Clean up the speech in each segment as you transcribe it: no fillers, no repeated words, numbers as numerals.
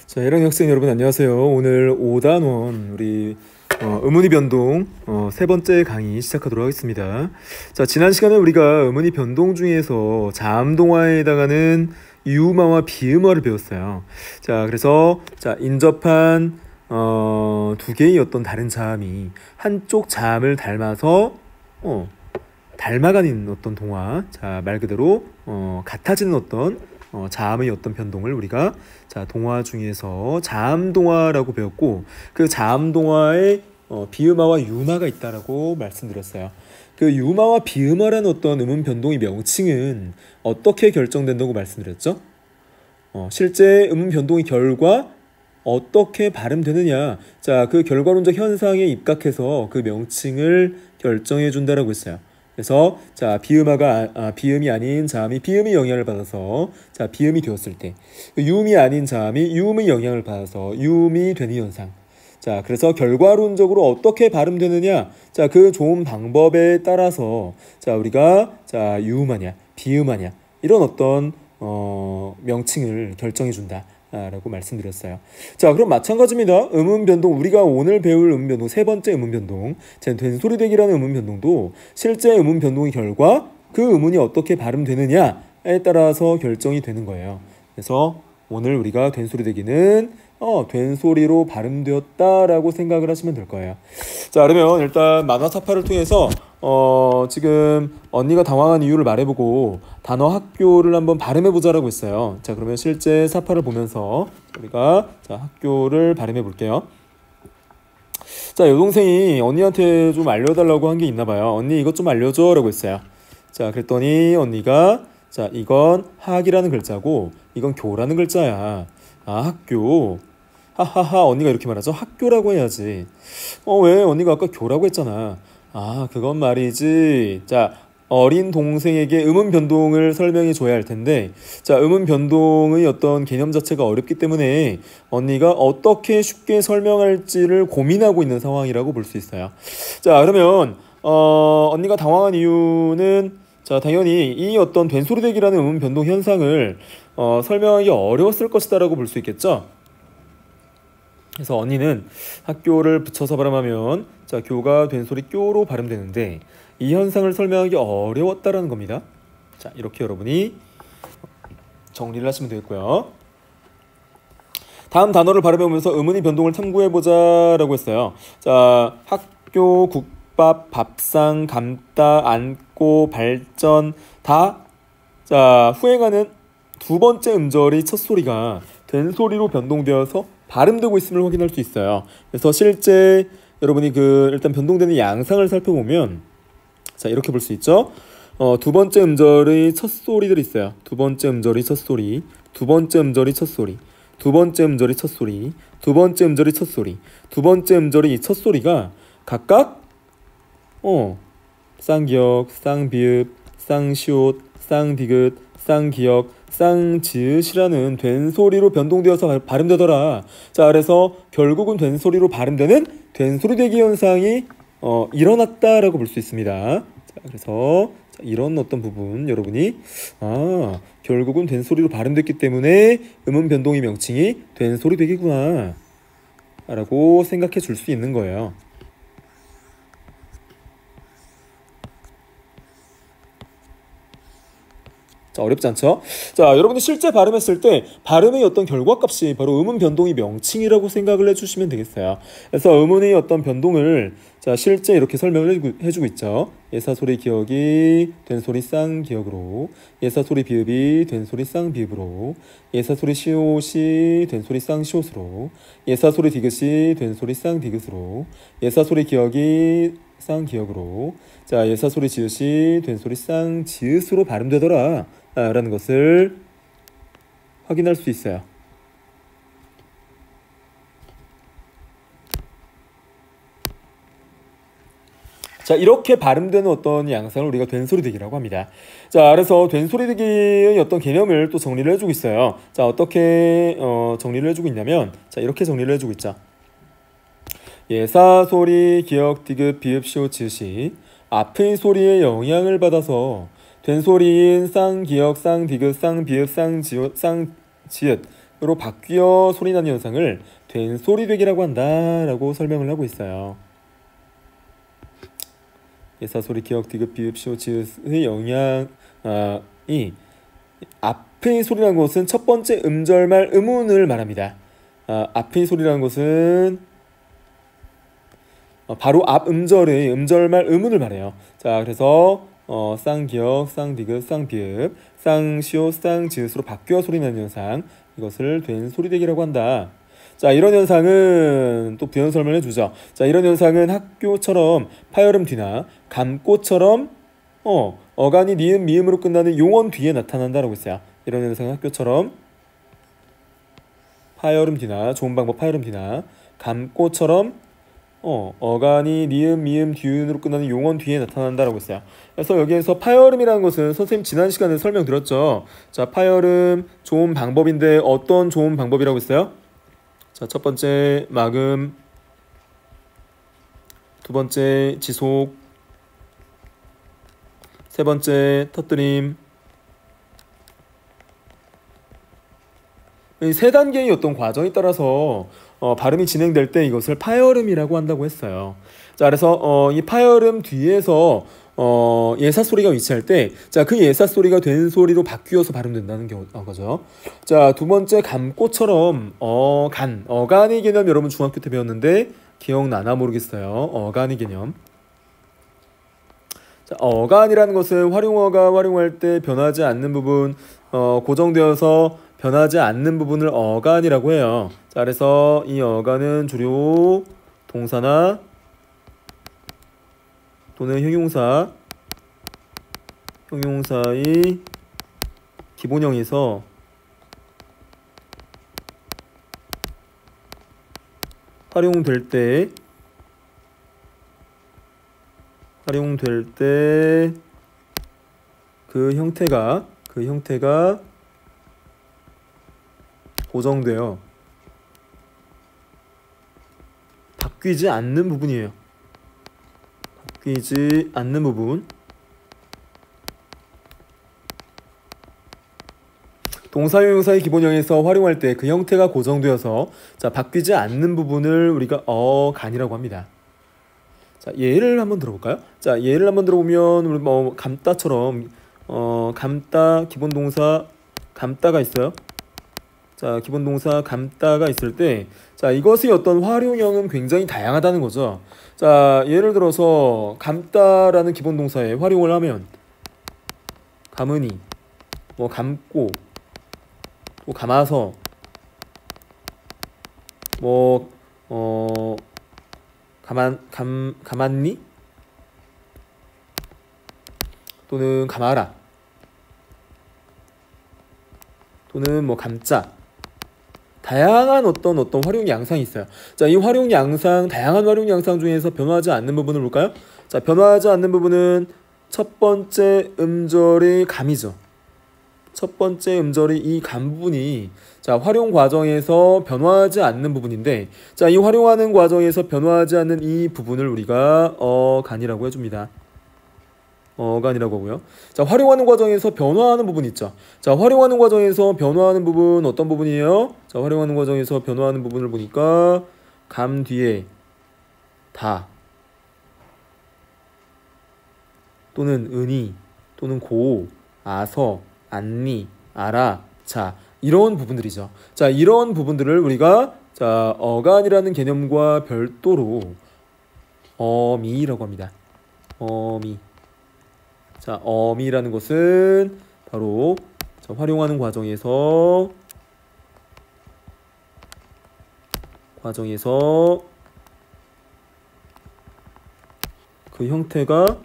자, 1학년 학생 여러분 안녕하세요. 오늘 5단원 우리 음운이 변동 세 번째 강의 시작하도록 하겠습니다. 자, 지난 시간에 우리가 음운이 변동 중에서 자음동화에 해당하는 유음화와 비음화를 배웠어요. 자, 그래서 인접한 두 개의 어떤 다른 자음이 한쪽 자음을 닮아서 닮아가는 어떤 동화, 자, 말 그대로 같아지는 어떤 자음의 어떤 변동을 우리가 동화 중에서 자음동화라고 배웠고, 그 자음동화에 비음화와 유음화가 있다라고 말씀드렸어요. 그 유음화와 비음화라는 어떤 음운 변동의 명칭은 어떻게 결정된다고 말씀드렸죠? 실제 음운 변동의 결과 어떻게 발음되느냐, 자, 그 결과론적 현상에 입각해서 그 명칭을 결정해 준다라고 했어요. 그래서 비음이 아닌 자음이 비음의 영향을 받아서 비음이 되었을 때, 유음이 아닌 자음이 유음의 영향을 받아서 유음이 되는 현상. 자, 그래서 결과론적으로 어떻게 발음되느냐, 그 좋은 방법에 따라서 우리가 유음하냐 비음하냐 이런 어떤 명칭을 결정해 준다 라고 말씀드렸어요. 자, 그럼 마찬가지입니다. 음운 변동, 우리가 오늘 배울 음운 변동, 세 번째 음운 변동, 된소리되기라는 음운 변동도 실제 음운 변동의 결과 그 음운이 어떻게 발음되느냐에 따라서 결정이 되는 거예요. 그래서 오늘 우리가 된소리되기는 된소리로 발음되었다라고 생각을 하시면 될 거예요. 자, 그러면 일단 만화사파를 통해서 지금 언니가 당황한 이유를 말해보고 단어 학교를 한번 발음해보자라고 했어요. 자, 그러면 실제 사파를 보면서 우리가 학교를 발음해 볼게요. 자, 여동생이 언니한테 좀 알려달라고 한 게 있나봐요. 언니 이것 좀 알려줘 라고 했어요. 자, 그랬더니 언니가 이건 학이라는 글자고 이건 교라는 글자야. 아, 학교. 하하하, 언니가 이렇게 말하죠. 학교라고 해야지. 왜 언니가 아까 교라고 했잖아. 아, 그건 말이지. 자, 어린 동생에게 음운 변동을 설명해 줘야 할 텐데, 음운 변동의 어떤 개념 자체가 어렵기 때문에 언니가 어떻게 쉽게 설명할지를 고민하고 있는 상황이라고 볼 수 있어요. 자, 그러면 언니가 당황한 이유는 당연히 이 어떤 된소리되기라는 음운 변동 현상을 설명하기 어려웠을 것이다라고 볼 수 있겠죠. 그래서 언니는 학교를 붙여서 발음하면 교가 된소리 꺄로 발음되는데 이 현상을 설명하기 어려웠다라는 겁니다. 자, 이렇게 여러분이 정리를 하시면 되겠고요. 다음 단어를 발음해보면서 음운의 변동을 탐구해보자 라고 했어요. 자, 학교, 국밥, 밥상, 감다, 앉고, 발전 다 후행하는 두 번째 음절의 첫 소리가 된소리로 변동되어서 발음되고 있음을 확인할 수 있어요. 그래서 실제 여러분이 일단 변동되는 양상을 살펴보면 이렇게 볼 수 있죠. 두 번째 음절의 첫 소리들이 있어요. 두 번째 음절의 첫 소리, 두 번째 음절의 첫 소리, 두 번째 음절의 첫 소리, 두 번째 음절의 첫 소리, 두 번째 음절의 이 첫 소리가 각각 쌍기역, 쌍비읍, 쌍시옷, 쌍디귿, 쌍기역, 쌍지읒이라는 된소리로 변동되어서 발음되더라. 자, 그래서 결국은 된소리로 발음되는 된소리되기 현상이 일어났다라고 볼 수 있습니다. 자, 그래서 이런 어떤 부분 여러분이 결국은 된소리로 발음됐기 때문에 음운 변동의 명칭이 된소리되기구나 라고 생각해 줄 수 있는 거예요. 어렵지 않죠? 자, 여러분이 실제 발음했을 때 발음의 어떤 결과값이 바로 음운 변동의 명칭이라고 생각을 해주시면 되겠어요. 그래서 음운의 어떤 변동을 실제 이렇게 설명을 해주고 있죠. 예사소리 기역이 된소리 쌍기역으로, 예사소리 비읍이 된소리 쌍비읍으로, 예사소리 시옷이 된소리 쌍시옷으로, 예사소리 디귿이 된소리 쌍디귿으로, 예사소리 기역이 쌍기역으로, 예사소리 지읒이 된소리 쌍지읒으로 발음되더라 라는 것을 확인할 수 있어요. 자, 이렇게 발음되는 어떤 양상을 우리가 된소리되기라고 합니다. 자, 그래서 된소리되기의 어떤 개념을 또 정리를 해주고 있어요. 자, 어떻게 정리를 해주고 있냐면 이렇게 정리를 해주고 있죠. 예사소리 기역 디귿 비읍 시옷 지읒이 앞의 소리에 영향을 받아서 된소리인 쌍기역, 쌍디귿, 쌍비읍, 쌍지읒 로 바뀌어 소리나는 현상을 된소리되기라고 한다라고 설명을 하고 있어요. 예사소리, 기역, 디귿, 비읍, 시옷, 지읒의 영향이 앞의 소리라는 것은 첫 번째 음절말 음운을 말합니다. 앞의 소리라는 것은 바로 앞 음절의 음절말 음운을 말해요. 자, 그래서 쌍기역, 쌍디귿, 쌍비읍, 쌍시옷, 쌍지읒으로 바뀌어 소리나는 현상, 이것을 된소리되기라고 한다. 자, 이런 현상은 또 부연 설명해 주죠. 자, 이런 현상은 학교처럼 파열음 뒤나 감꽃처럼 어간이 니은 미음으로 끝나는 용언 뒤에 나타난다라고 했어요. 이런 현상은 학교처럼 파열음 뒤나 좋은 방법 파열음 뒤나 감꽃처럼 어간이 니은 미음 뒤운으로 끝나는 용언 뒤에 나타난다라고 했어요. 그래서 여기에서 파열음이라는 것은 선생님 지난 시간에 설명드렸죠. 자, 파열음 좋은 방법인데 어떤 좋은 방법이라고 했어요? 자, 첫 번째 막음, 두 번째 지속, 세 번째 터뜨림. 이 세 단계의 어떤 과정에 따라서 발음이 진행될 때 이것을 파열음이라고 한다고 했어요. 자, 그래서 이 파열음 뒤에서 예사 소리가 위치할 때, 자, 그 예사 소리가 된 소리로 바뀌어서 발음된다는 거죠. 자, 두 번째 감꽃처럼 어간의 개념 여러분 중학교 때 배웠는데 기억나나 모르겠어요. 어간의 개념. 자, 어간이라는 것은 활용어가 활용할 때 변하지 않는 부분, 고정되어서 변하지 않는 부분을 어간이라고 해요. 자, 그래서 이 어간은 주로 동사나 또는 형용사의 기본형에서 활용될 때 그 형태가 고정되어 바뀌지 않는 부분이에요. 바뀌지 않는 부분. 동사형용사의 기본형에서 활용할 때 그 형태가 고정되어서 자, 바뀌지 않는 부분을 우리가 어간이라고 합니다. 자, 예를 한번 들어볼까요? 자, 예를 한번 들어보면 우리 감다처럼 감다 기본 동사 감다가 있어요. 자, 기본 동사 감다가 있을 때, 자, 이것의 어떤 활용형은 굉장히 다양하다는 거죠. 자, 예를 들어서 감다라는 기본 동사에 활용을 하면 감으니, 감고, 또 감아서, 감았니? 또는 감아라. 또는 감자. 다양한 어떤 활용 양상이 있어요. 자, 이 활용 양상, 다양한 활용 양상 중에서 변화하지 않는 부분을 볼까요? 자, 변화하지 않는 부분은 첫 번째 음절의 감이죠. 첫 번째 음절의 이 감 부분이 자, 활용 과정에서 변화하지 않는 부분인데, 자, 이 활용하는 과정에서 변화하지 않는 이 부분을 우리가 어간이라고 해줍니다. 어간이라고 하고요. 자, 활용하는 과정에서 변화하는 부분 있죠. 자, 활용하는 과정에서 변화하는 부분 어떤 부분이에요? 자, 활용하는 과정에서 변화하는 부분을 보니까 감 뒤에 다 또는 은이 또는 고, 아서, 안니, 아라, 자, 이런 부분들이죠. 자, 이런 부분들을 우리가 자, 어간이라는 개념과 별도로 어미라고 합니다. 어미. 자, 어미라는 것은 바로 자, 활용하는 과정에서 그 형태가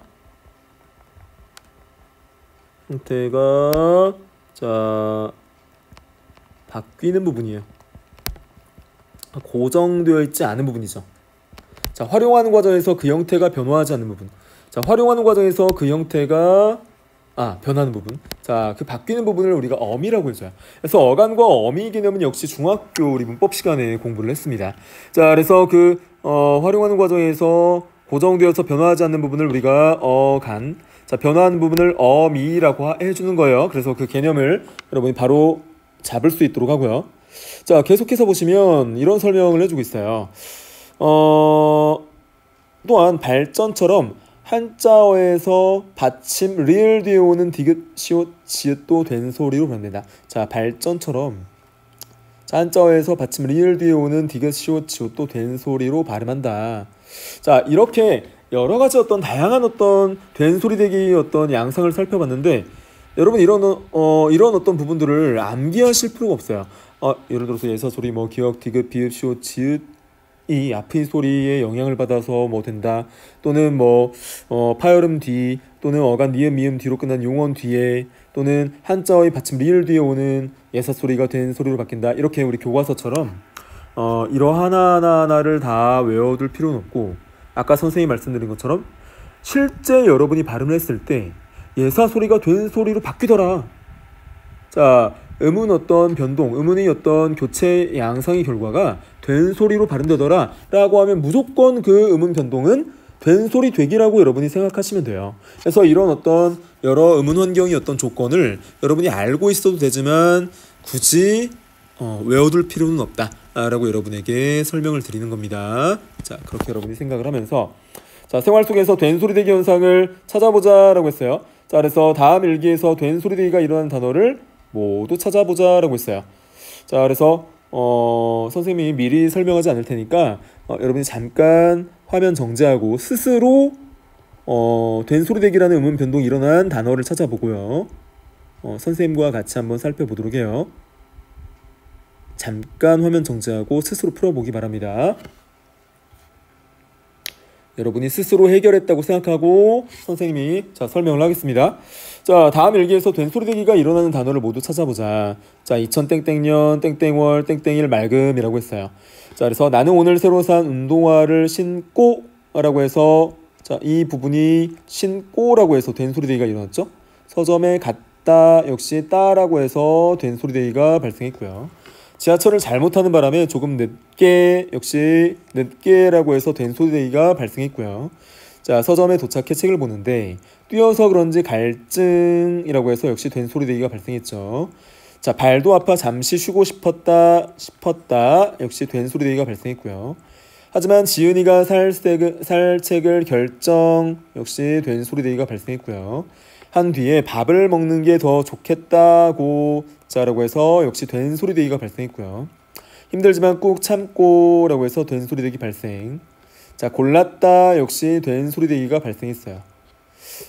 자, 바뀌는 부분이에요. 고정되어 있지 않은 부분이죠. 자, 활용하는 과정에서 그 형태가 변화하지 않는 부분. 자, 활용하는 과정에서 그 형태가 변하는 부분. 자, 그 바뀌는 부분을 우리가 어미라고 해줘요. 그래서 어간과 어미 개념은 역시 중학교 우리 문법 시간에 공부를 했습니다. 자, 그래서 그 활용하는 과정에서 고정되어서 변화하지 않는 부분을 우리가 어간, 자, 변화하는 부분을 어미라고 해주는 거예요. 그래서 그 개념을 여러분이 바로 잡을 수 있도록 하고요. 자, 계속해서 보시면 이런 설명을 해주고 있어요. 또한 발전처럼 한자어에서 받침 리을 뒤에 오는 디귿, 시옷, 지읒도 된소리로 변합니다. 자, 발전처럼 한자어에서 받침 리을 뒤에 오는 디귿, 시옷, 지읒도 된소리로 발음한다. 자, 이렇게 여러 가지 어떤 다양한 어떤 된소리 되기 어떤 양상을 살펴봤는데, 여러분 이런 어떤 부분들을 암기하실 필요가 없어요. 예를 들어서 예사 소리, 뭐 기역, 디귿, 비읍, 시옷, 지읒 이 앞의 소리에 영향을 받아서 뭐 된다, 또는 뭐 파열음 뒤, 또는 어간 니은 미음 뒤로 끝난 용언 뒤에, 또는 한자어의 받침 리을 뒤에 오는 예사 소리가 된 소리로 바뀐다. 이렇게 우리 교과서처럼 이러 하나하나를 다 외워둘 필요는 없고, 아까 선생님이 말씀드린 것처럼 실제 여러분이 발음을 했을 때 예사 소리가 된 소리로 바뀌더라. 자, 음은 어떤 변동, 음운의 어떤 교체 양상의 결과가 된 소리로 발음되더라 라고 하면 무조건 그 음운 변동은 된 소리 되기라고 여러분이 생각하시면 돼요. 그래서 이런 어떤 여러 음운 환경의 어떤 조건을 여러분이 알고 있어도 되지만 굳이 외워둘 필요는 없다 라고 여러분에게 설명을 드리는 겁니다. 자, 그렇게 여러분이 생각을 하면서, 자, 생활 속에서 된 소리 되기 현상을 찾아보자 라고 했어요. 자, 그래서 다음 일기에서 된 소리 되기가 일어나는 단어를 모두 찾아보자 라고 했어요. 자, 그래서 선생님이 미리 설명하지 않을 테니까 여러분이 잠깐 화면 정지하고 스스로 된 소리 되기라는 음운 변동이 일어난 단어를 찾아보고요. 선생님과 같이 한번 살펴보도록 해요. 잠깐 화면 정지하고 스스로 풀어보기 바랍니다. 여러분이 스스로 해결했다고 생각하고 선생님이 설명을 하겠습니다. 자, 다음 일기에서 된 소리 되기가 일어나는 단어를 모두 찾아보자. 자, 2000땡땡년 땡땡월 땡땡일 맑음이라고 했어요. 자, 그래서 나는 오늘 새로 산 운동화를 신고 라고 해서, 자, 이 부분이 신고라고 해서 된 소리 되기가 일어났죠. 서점에 갔다 역시 따라고 해서 된 소리 되기가 발생했고요. 지하철을 잘못 타는 바람에 조금 늦게, 역시 늦게라고 해서 된 소리 되기가 발생했고요. 자, 서점에 도착해 책을 보는데 뛰어서 그런지 갈증이라고 해서 역시 된 소리 되기가 발생했죠. 자, 발도 아파 잠시 쉬고 싶었다 역시 된 소리 되기가 발생했고요. 하지만 지은이가 살 책을 결정, 역시 된 소리 되기가 발생했고요. 한 뒤에 밥을 먹는 게 더 좋겠다고 자라고 해서 역시 된 소리 되기가 발생했고요. 힘들지만 꾹 참고 라고 해서 된 소리 되기 발생. 자, 골랐다 역시 된 소리 되기가 발생했어요.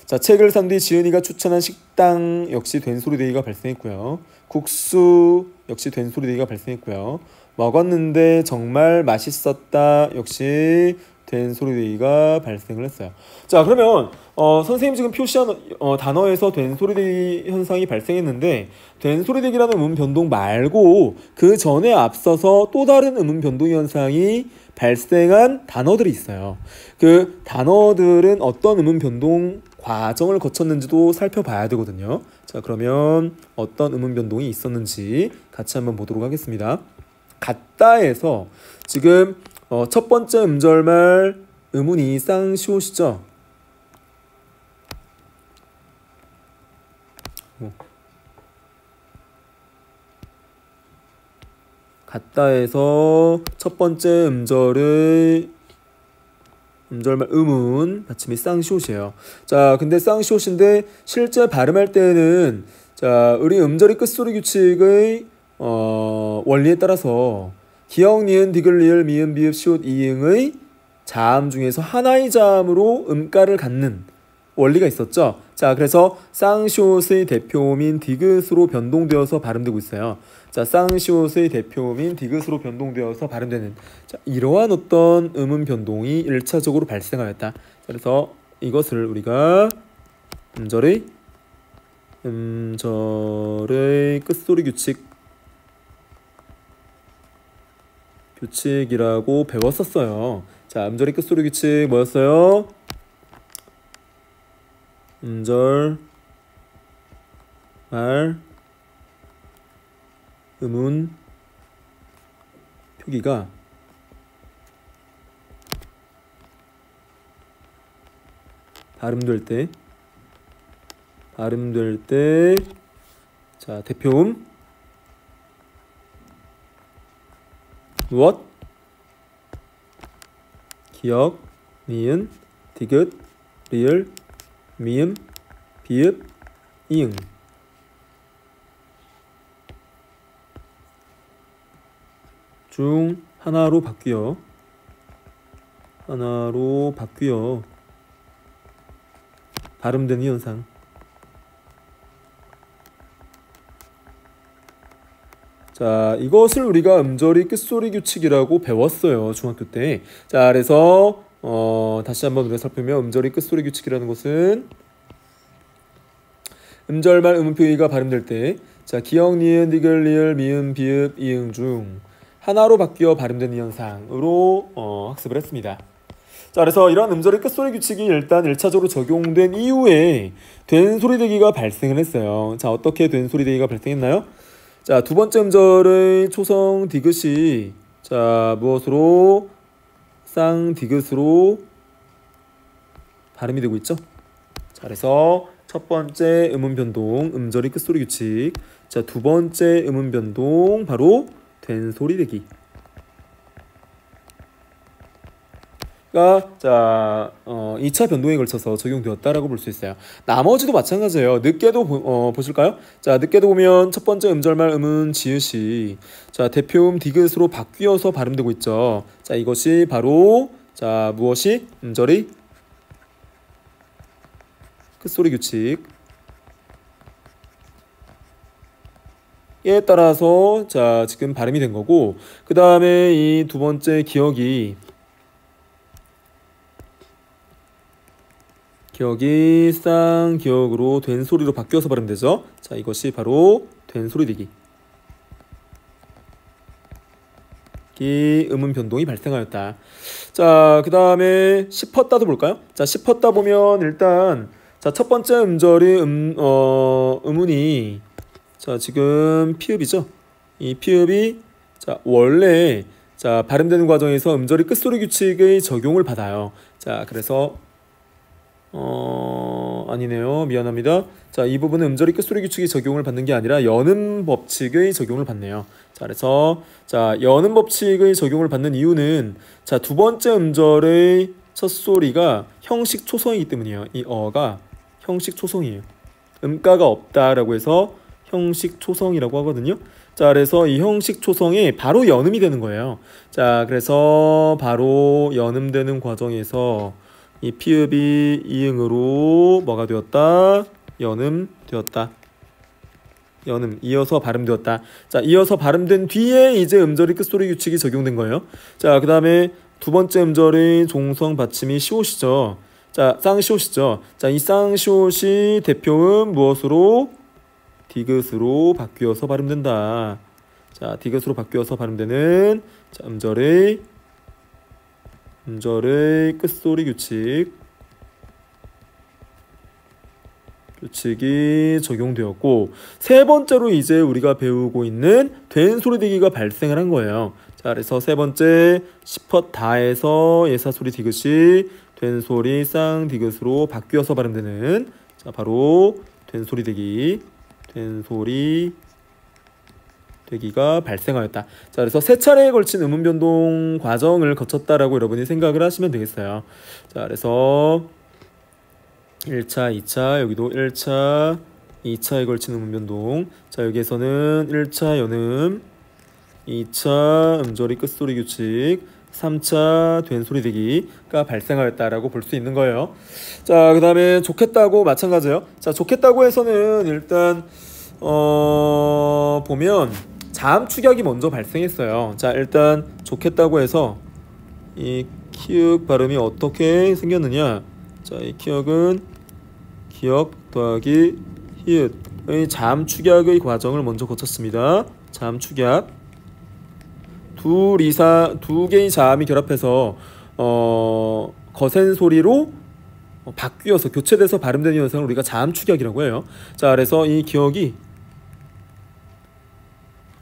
자, 책을 산 뒤 지은이가 추천한 식당 역시 된 소리 되기가 발생했고요. 국수 역시 된 소리 되기가 발생했고요. 먹었는데 정말 맛있었다 역시 된 소리 되기가 발생을 했어요. 자, 그러면 선생님 지금 표시한 단어에서 된 소리 되기 현상이 발생했는데, 된 소리 되기라는 음운 변동 말고 그 전에 앞서서 또 다른 음운 변동 현상이 발생한 단어들이 있어요. 그 단어들은 어떤 음운 변동 과정을 거쳤는지도 살펴봐야 되거든요. 자, 그러면 어떤 음운 변동이 있었는지 같이 한번 보도록 하겠습니다. 같다에서 지금 첫 번째 음절말 음운이 쌍시옷이죠. 같다에서 첫 번째 음절의 음절말 음운 받침이 쌍시옷이에요. 자, 근데 쌍시옷인데 실제 발음할 때는, 자, 우리 음절의 끝소리 규칙의 원리에 따라서 기역, 니은, 디귿, 리을, 미음, 비읍, 시옷, 이응의 자음 중에서 하나의 자음으로 음가를 갖는 원리가 있었죠. 자, 그래서 쌍시옷의 대표음인 디귿으로 변동되어서 발음되고 있어요. 자, 쌍시옷의 대표음인 디귿으로 변동되어서 발음되는, 자, 이러한 어떤 음운 변동이 1차적으로 발생하였다. 그래서 이것을 우리가 음절의 끝소리 규칙이라고 배웠었어요. 자, 음절의 끝소리 규칙 뭐였어요? 음절 말 음운 표기가 발음될 때 자, 대표음 무엇? 기역, 니은, 디귿, 리을, 미음, 비읍, 이응. 중 하나로 바뀌어 발음되는 현상. 자, 이것을 우리가 음절이 끝소리 규칙이라고 배웠어요, 중학교 때. 자, 그래서 다시 한번 우리가 살펴보면 음절이 끝소리 규칙이라는 것은 음절말 음음표기가 발음될 때, 자, 기역, 니은, 디귿, 리을, 미음, 비읍, 이응 중 하나로 바뀌어 발음되는 현상으로 학습을 했습니다. 자, 그래서 이런 음절의 끝소리 규칙이 일단 1차적으로 적용된 이후에 된소리대기가 발생을 했어요. 자, 어떻게 된소리대기가 발생했나요? 자, 두 번째 음절의 초성 디귿이 자, 무엇으로? 쌍디귿으로 발음이 되고 있죠. 자, 그래서 첫 번째 음음 변동, 음절의 끝소리 규칙. 자, 두 번째 음음 변동, 바로 된소리대기. 자, 2차 변동에 걸쳐서 적용되었다라고 볼 수 있어요. 나머지도 마찬가지예요. 늦게도 보실까요? 자, 늦게도 보면 첫 번째 음절말 음은 지읒이 자, 대표음 디귿으로 바뀌어서 발음되고 있죠. 자, 이것이 바로 자, 무엇이? 음절의 끝소리 규칙. 에 따라서 자, 지금 발음이 된 거고, 그 다음에 이 두 번째 기역이 쌍기역으로 된소리로 바뀌어서 발음되죠. 자, 이것이 바로 된소리되기. 이 음음 변동이 발생하였다. 자, 그 다음에 씹었다도 볼까요? 자, 씹었다 보면 일단 자, 첫 번째 음절이 음운이 자, 지금 피읍이죠. 이 피읍이 자, 원래 자, 발음되는 과정에서 음절이 끝소리 규칙의 적용을 받아요. 자, 그래서 아니네요. 미안합니다. 자, 이 부분은 음절이 끝소리 규칙이 적용을 받는 게 아니라 연음 법칙의 적용을 받네요. 자, 그래서 자, 연음 법칙의 적용을 받는 이유는 자, 두 번째 음절의 첫 소리가 형식 초성이기 때문이에요. 이 어가 형식 초성이에요. 음가가 없다라고 해서 형식 초성이라고 하거든요. 자, 그래서 이 형식 초성이 바로 연음이 되는 거예요. 자, 그래서 바로 연음되는 과정에서 이 피읍이 이응으로 뭐가 되었다? 연음 되었다. 연음 이어서 발음되었다. 자, 이어서 발음된 뒤에 이제 음절의 끝소리 규칙이 적용된 거예요. 자, 그 다음에 두 번째 음절의 종성 받침이 시옷이죠. 자, 쌍시옷이죠. 자, 이 쌍시옷이 대표음 무엇으로? 디귿으로 바뀌어서 발음된다. 자, 디귿으로 바뀌어서 발음되는 자, 음절의 끝소리 규칙이 적용되었고, 세 번째로 이제 우리가 배우고 있는 된소리대기가 발생을 한 거예요. 자, 그래서 세 번째 시퍼다에서 예사소리 디귿이 된소리 쌍디귿으로 바뀌어서 발음되는 자, 바로 된소리대기가 발생하였다. 자, 그래서 세 차례에 걸친 음음 변동 과정을 거쳤다라고 여러분이 생각을 하시면 되겠어요. 자, 그래서 1차, 2차, 여기도 1차, 2차에 걸친 음음 변동. 자, 여기에서는 1차 연음, 2차 음절의 끝소리 규칙, 3차 된소리대기가 발생하였다라고 볼 수 있는 거예요. 자, 그 다음에 좋겠다고 마찬가지예요. 자, 좋겠다고 해서는 일단 보면 자음 축약이 먼저 발생했어요. 자, 일단 좋겠다고 해서 이 키읔 발음이 어떻게 생겼느냐. 자, 이 키읔은 기역 더하기 히읗의 자음 축약의 과정을 먼저 거쳤습니다. 자음 축약. 두 개의 자음이 결합해서 거센 소리로 바뀌어서 교체돼서 발음되는 현상을 우리가 자음 축약이라고 해요. 자, 그래서 이 기역이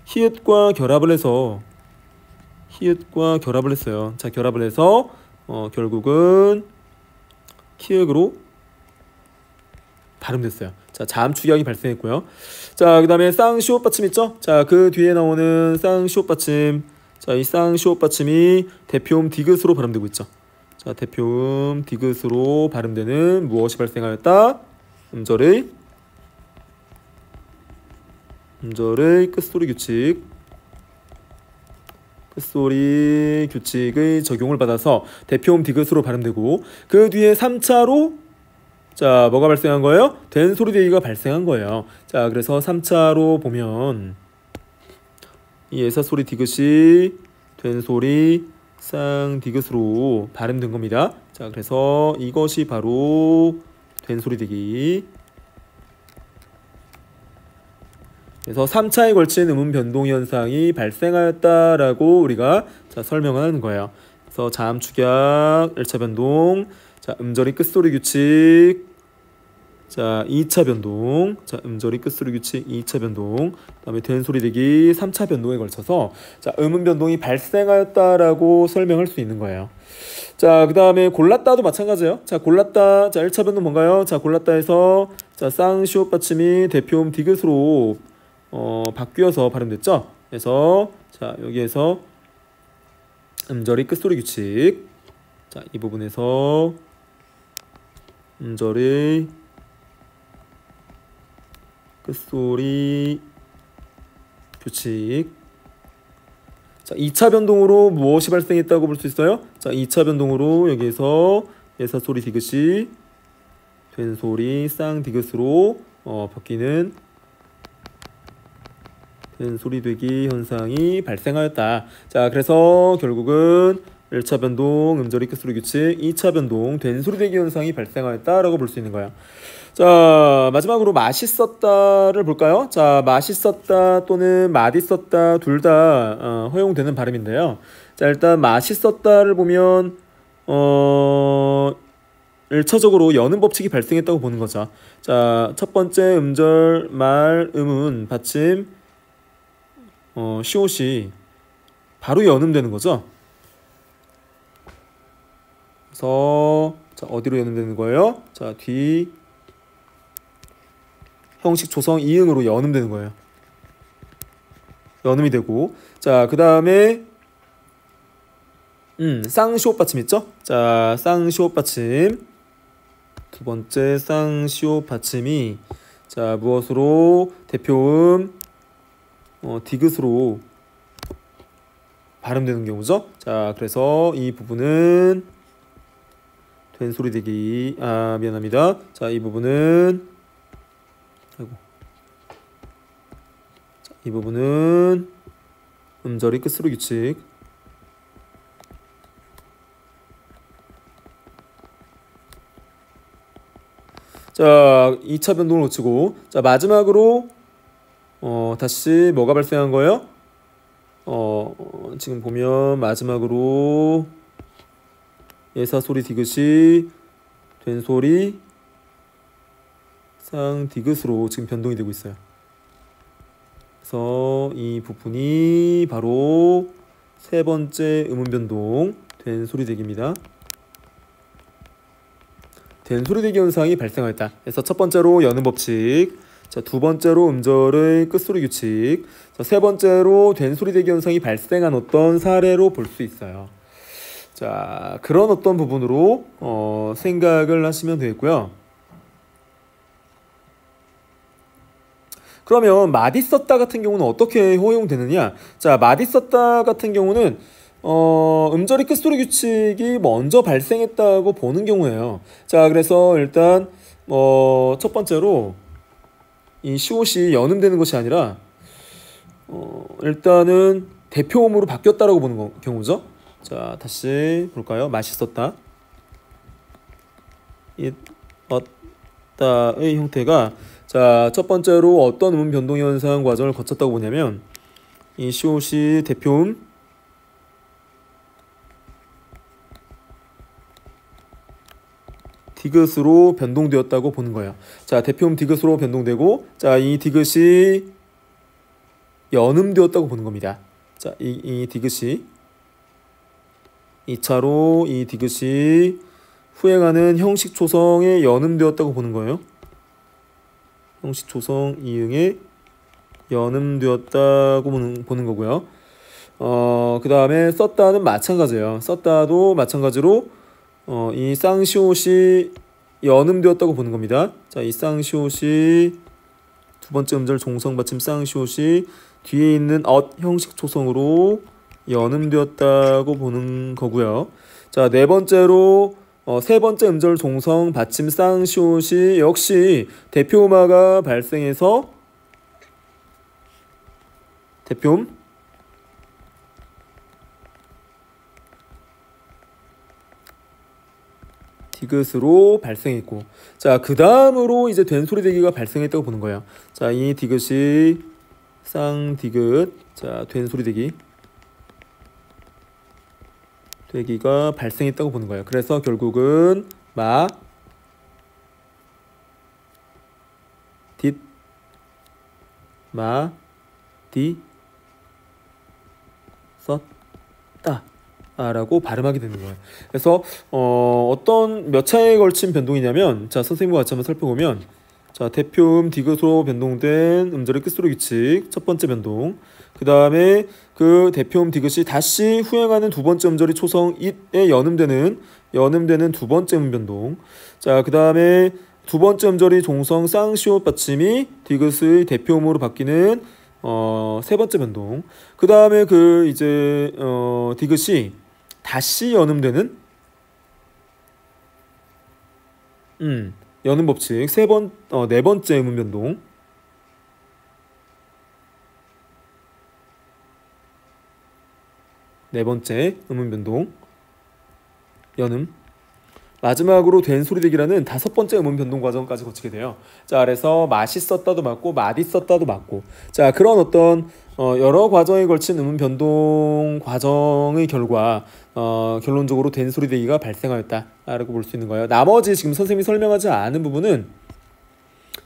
히읗과 결합을 했어요. 자, 결합을 해서 결국은 키읔으로 발음됐어요. 자, 자음 축약이 발생했고요. 자, 그 다음에 쌍시옷 받침 있죠? 자, 그 뒤에 나오는 쌍시옷 받침. 자, 이 쌍시옷 받침이 대표음 디귿으로 발음되고 있죠. 자, 대표음 디귿으로 발음되는 무엇이 발생하였다? 음절의 끝소리 규칙. 끝소리 규칙의 적용을 받아서 대표음 디귿으로 발음되고 그 뒤에 3차로 자, 뭐가 발생한 거예요? 된 소리 되기가 발생한 거예요. 자, 그래서 3차로 보면 이 예사 소리 디귿이 된 소리 쌍 디귿으로 발음된 겁니다. 자, 그래서 이것이 바로 된 소리 되기. 그래서 3차에 걸친 음운 변동 현상이 발생하였다라고 우리가 자, 설명하는 거예요. 그래서 자음 축약 1차 변동, 자, 음절이 끝소리 규칙, 자, 2차 변동, 자, 음절이 끝소리 규칙 2차 변동, 그다음에 된 소리 되기 3차 변동에 걸쳐서 자, 음운 변동이 발생하였다라고 설명할 수 있는 거예요. 자, 그다음에 골랐다도 마찬가지예요. 자, 골랐다. 자, 1차 변동 뭔가요? 자, 골랐다에서 자, 쌍시옷 받침이 대표음 디귿으로 바뀌어서 발음됐죠. 그래서 자, 여기에서 음절이 끝소리 규칙. 자, 이 부분에서 음절의 끝소리 규칙. 자, 2차 변동으로 무엇이 발생했다고 볼 수 있어요? 자, 2차 변동으로 여기에서 예사 소리 디귿이 된 소리 쌍 디귿으로 바뀌는 된 소리 되기 현상이 발생하였다. 자, 그래서 결국은 1차 변동 음절이 끝소리 규칙, 2차 변동 된 소리 되기 현상이 발생하였다라고 볼 수 있는 거야. 자, 마지막으로 맛있었다를 볼까요? 자, 맛있었다 또는 맛있었다 둘 다 허용되는 발음인데요. 자, 일단 맛있었다를 보면 1차적으로 여는 법칙이 발생했다고 보는 거죠. 자, 첫 번째 음절 말 음은 받침 시옷이 바로 연음되는 거죠. 그래서 자, 어디로 연음되는 거예요? 자, 뒤 형식 조성 이응으로 연음되는 거예요. 연음이 되고 자, 그 다음에 쌍시옷 받침 있죠? 자, 쌍시옷 받침 두 번째 쌍시옷 받침이 자, 무엇으로 대표음 디귿으로 발음되는 경우죠. 자, 그래서 이 부분은 된 소리 되기 미안합니다. 자, 이 부분은 자, 이 부분은 음절이 끝소리 규칙. 자, 2차 변동을 놓치고 자, 마지막으로 다시 뭐가 발생한 거예요? 지금 보면 마지막으로 예사 소리 디귿이 된 소리 쌍 디귿으로 지금 변동이 되고 있어요. 그래서 이 부분이 바로 세 번째 음운 변동 된 소리 되기입니다. 된 소리 되기 현상이 발생하였다. 그래서 첫 번째로 여는 법칙, 자, 두 번째로 음절의 끝소리 규칙, 자, 세 번째로 된 소리 되기 현상이 발생한 어떤 사례로 볼 수 있어요. 자, 그런 어떤 부분으로 생각을 하시면 되겠고요. 그러면 맛있었다 같은 경우는 어떻게 허용되느냐? 자, 맛있었다 같은 경우는 음절이 끝소리 규칙이 먼저 발생했다고 보는 경우예요. 자, 그래서 일단 첫 번째로 이 시옷이 연음되는 것이 아니라 일단은 대표음으로 바뀌었다라고 보는 경우죠. 자, 다시 볼까요? 맛있었다. 있었다의 형태가 자, 첫 번째로 어떤 음 변동 현상 과정을 거쳤다고 보냐면 이 시옷이 대표음 디귿으로 변동되었다고 보는 거예요. 자, 대표음 디귿으로 변동되고 자, 이 디귿이 연음되었다고 보는 겁니다. 자, 이 디귿이 2차로 이 디귿이 후행하는 형식 조성에 연음되었다고 보는 거예요. 형식 조성 이응에 연음되었다고 보는 거고요. 그 다음에 썼다는 마찬가지예요. 썼다도 마찬가지로 이 쌍시옷이 연음되었다고 보는 겁니다. 자, 이 쌍시옷이 두 번째 음절 종성 받침 쌍시옷이 뒤에 있는 형식 초성으로 연음되었다고 보는 거고요. 자, 네 번째로 세 번째 음절 종성 받침 쌍시옷이 역시 대표음화가 발생해서 대표음 디귿으로 발생했고, 자, 그 다음으로 이제 된소리 대기가 발생했다고 보는 거예요. 자, 이 디귿이 쌍디귿, 자, 된소리 대기가 발생했다고 보는 거예요. 그래서 결국은 마, 딧, 마, 디, 썼다 라고 발음하게 되는 거예요. 그래서 어떤 몇 차례에 걸친 변동이냐면, 자, 선생님과 같이 한번 살펴보면, 자, 대표음 디귿으로 변동된 음절의 끝소리 규칙 첫 번째 변동, 그 다음에 그 대표음 디귿이 다시 후행하는 두 번째 음절이 초성 it에 연음되는 두 번째 음 변동. 자, 그 다음에 두 번째 음절이 종성 쌍시옷 받침이 디귿의 대표음으로 바뀌는 세 번째 변동. 그 다음에 그 이제 디귿이 다시 연음되는 연음 법칙 네 번째 음운 변동. 네 번째 음운 변동 연음. 마지막으로 된소리 대기라는 다섯 번째 음운 변동 과정까지 거치게 돼요. 자, 그래서 맛있었다도 맞고 맛있었다도 맞고, 자, 그런 어떤 여러 과정에 걸친 음운 변동 과정의 결과 결론적으로 된소리 대기가 발생하였다라고 볼 수 있는 거예요. 나머지 지금 선생님이 설명하지 않은 부분은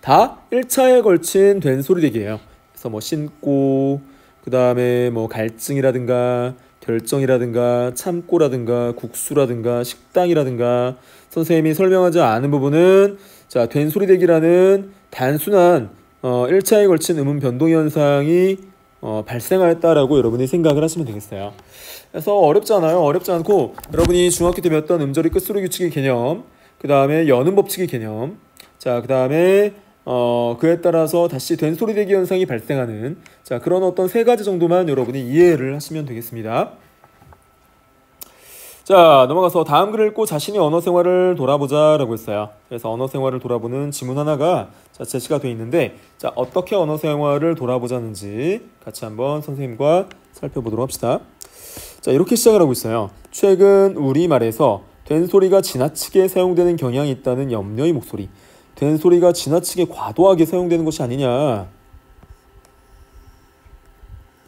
다 1차에 걸친 된소리 대기예요. 그래서 뭐 신고, 그 다음에 뭐 갈증이라든가 결정이라든가 참고라든가 국수라든가 식당이라든가 선생님이 설명하지 않은 부분은, 자, 된소리 대기라는 단순한 1차에 걸친 음운 변동 현상이 발생하였다라고 여러분이 생각을 하시면 되겠어요. 그래서 어렵지 않아요. 어렵지 않고 여러분이 중학교 때 배웠던 음절의 끝소리 규칙의 개념, 그 다음에 연음 법칙의 개념, 자, 그 다음에 그에 따라서 다시 된소리 대기 현상이 발생하는, 자, 그런 어떤 세 가지 정도만 여러분이 이해를 하시면 되겠습니다. 자, 넘어가서 다음 글을 읽고 자신의 언어 생활을 돌아보자 라고 했어요. 그래서 언어 생활을 돌아보는 지문 하나가 제시가 되어 있는데, 자, 어떻게 언어 생활을 돌아보자는지 같이 한번 선생님과 살펴보도록 합시다. 자, 이렇게 시작을 하고 있어요. 최근 우리말에서 된소리가 지나치게 사용되는 경향이 있다는 염려의 목소리. 된소리가 지나치게 과도하게 사용되는 것이 아니냐,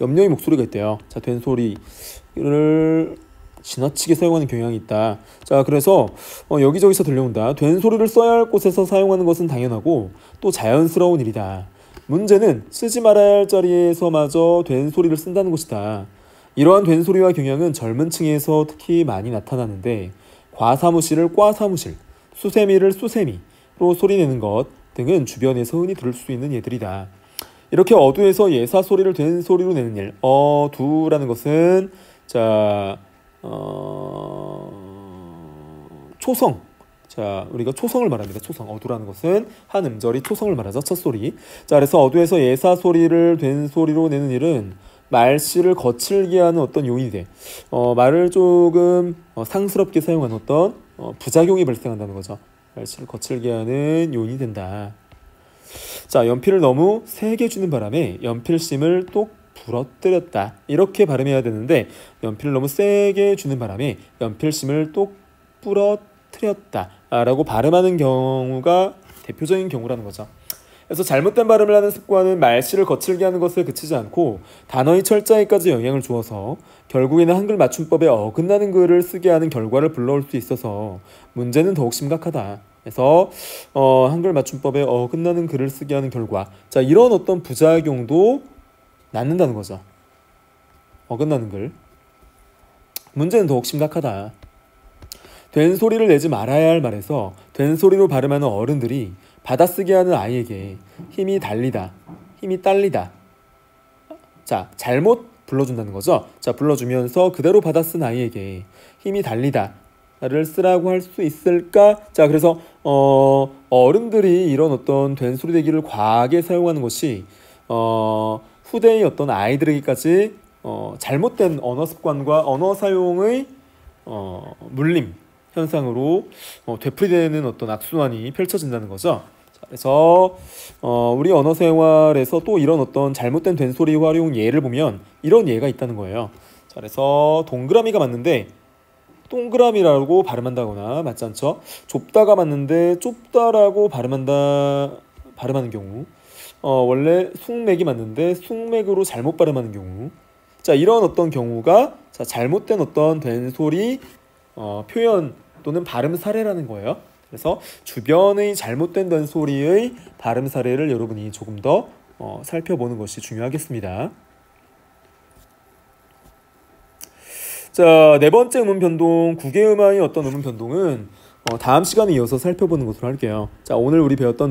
염려의 목소리가 있대요. 자, 된소리를 지나치게 사용하는 경향이 있다. 자, 그래서 여기저기서 들려온다. 된소리를 써야 할 곳에서 사용하는 것은 당연하고 또 자연스러운 일이다. 문제는 쓰지 말아야 할 자리에서마저 된소리를 쓴다는 것이다. 이러한 된소리와 경향은 젊은 층에서 특히 많이 나타나는데, 과사무실을 꽈사무실, 수세미를 수세미로 소리내는 것 등은 주변에서 흔히 들을 수 있는 예들이다. 이렇게 어두에서 예사 소리를 된소리로 내는 일, 어두라는 것은, 자, 초성. 자, 우리가 초성을 말합니다. 초성. 어두라는 것은 한 음절이 초성을 말하죠. 첫 소리. 자, 그래서 어두에서 예사 소리를 된소리로 내는 일은 말씨를 거칠게 하는 어떤 요인이 돼. 말을 조금 상스럽게 사용하는 어떤 부작용이 발생한다는 거죠. 말씨를 거칠게 하는 요인이 된다. 자, 연필을 너무 세게 주는 바람에 연필심을 똑 부러뜨렸다. 이렇게 발음해야 되는데, 연필을 너무 세게 주는 바람에 연필심을 똑 부러뜨렸다 라고 발음하는 경우가 대표적인 경우라는 거죠. 그래서 잘못된 발음을 하는 습관은 말씨를 거칠게 하는 것에 그치지 않고 단어의 철자에까지 영향을 주어서 결국에는 한글 맞춤법에 어긋나는 글을 쓰게 하는 결과를 불러올 수 있어서 문제는 더욱 심각하다. 그래서 한글 맞춤법에 어긋나는 글을 쓰게 하는 결과, 자, 이런 어떤 부작용도 낳는다는 거죠. 어긋나는 글. 문제는 더욱 심각하다. 된소리를 내지 말아야 할 말에서 된소리로 발음하는 어른들이 받아쓰게 하는 아이에게 힘이 딸리다. 자, 잘못 불러준다는 거죠. 자, 불러주면서 그대로 받아 쓴 아이에게 힘이 달리다를 쓰라고 할 수 있을까? 자, 그래서 어른들이 이런 어떤 된소리 대기를 과하게 사용하는 것이 후대의 어떤 아이들에게까지 잘못된 언어 습관과 언어 사용의 물림 현상으로 되풀이되는 어떤 악순환이 펼쳐진다는 거죠. 자, 그래서 우리 언어 생활에서 또 이런 어떤 잘못된 된소리 활용 예를 보면 이런 예가 있다는 거예요. 자, 그래서 동그라미가 맞는데 동그라미라고 발음한다거나 맞지 않죠? 좁다가 맞는데 좁다라고 발음하는 경우, 원래 숭맥이 맞는데 숭맥으로 잘못 발음하는 경우, 자, 이런 어떤 경우가 자, 잘못된 어떤 된소리 표현 또는 발음 사례라는 거예요. 그래서 주변의 잘못된 된소리의 발음 사례를 여러분이 조금 더 살펴보는 것이 중요하겠습니다. 자, 네 번째 음운 변동, 국외음화의 어떤 음운 변동은 다음 시간에 이어서 살펴보는 것으로 할게요. 자, 오늘 우리 배웠던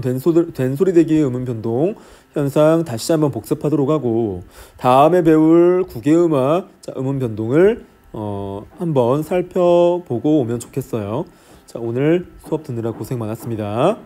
된소리 대기의 음운 변동 현상 다시 한번 복습하도록 하고, 다음에 배울 국외음화 음운 변동을 한번 살펴보고 오면 좋겠어요. 자, 오늘 수업 듣느라 고생 많았습니다.